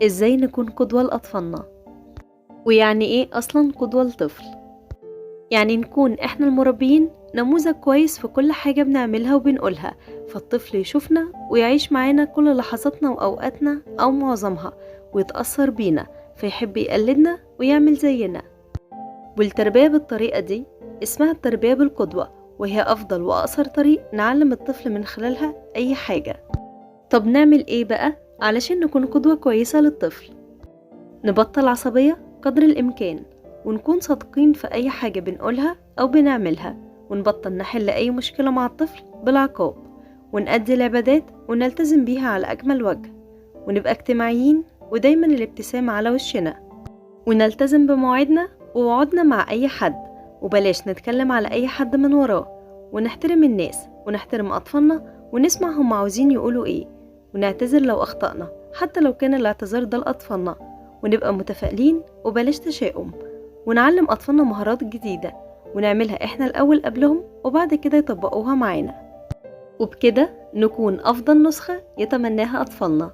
ازاي نكون قدوة لأطفالنا؟ ويعني ايه اصلا قدوة لطفل؟ يعني نكون احنا المربيين نموذج كويس في كل حاجة بنعملها وبنقولها، فالطفل يشوفنا ويعيش معانا كل لحظاتنا وأوقاتنا أو معظمها ويتأثر بينا فيحب يقلدنا ويعمل زينا. والتربية بالطريقة دي اسمها التربية بالقدوة، وهي أفضل وأقصر طريق نعلم الطفل من خلالها أي حاجة. طب نعمل ايه بقى علشان نكون قدوة كويسة للطفل؟ نبطل عصبية قدر الإمكان، ونكون صادقين في أي حاجة بنقولها أو بنعملها، ونبطل نحل أي مشكلة مع الطفل بالعقاب، ونأدي العبادات ونلتزم بيها على أجمل وجه، ونبقى اجتماعيين ودايما الابتسامة على وشنا، ونلتزم بمواعيدنا ووعودنا مع أي حد، وبلاش نتكلم على أي حد من وراه، ونحترم الناس ونحترم أطفالنا ونسمع هم عاوزين يقولوا ايه، ونعتذر لو أخطأنا حتى لو كان الاعتذار ده لأطفالنا، ونبقى متفائلين وبلاش تشاؤم، ونعلم أطفالنا مهارات جديدة ونعملها إحنا الأول قبلهم وبعد كده يطبقوها معانا، وبكده نكون أفضل نسخة يتمناها أطفالنا.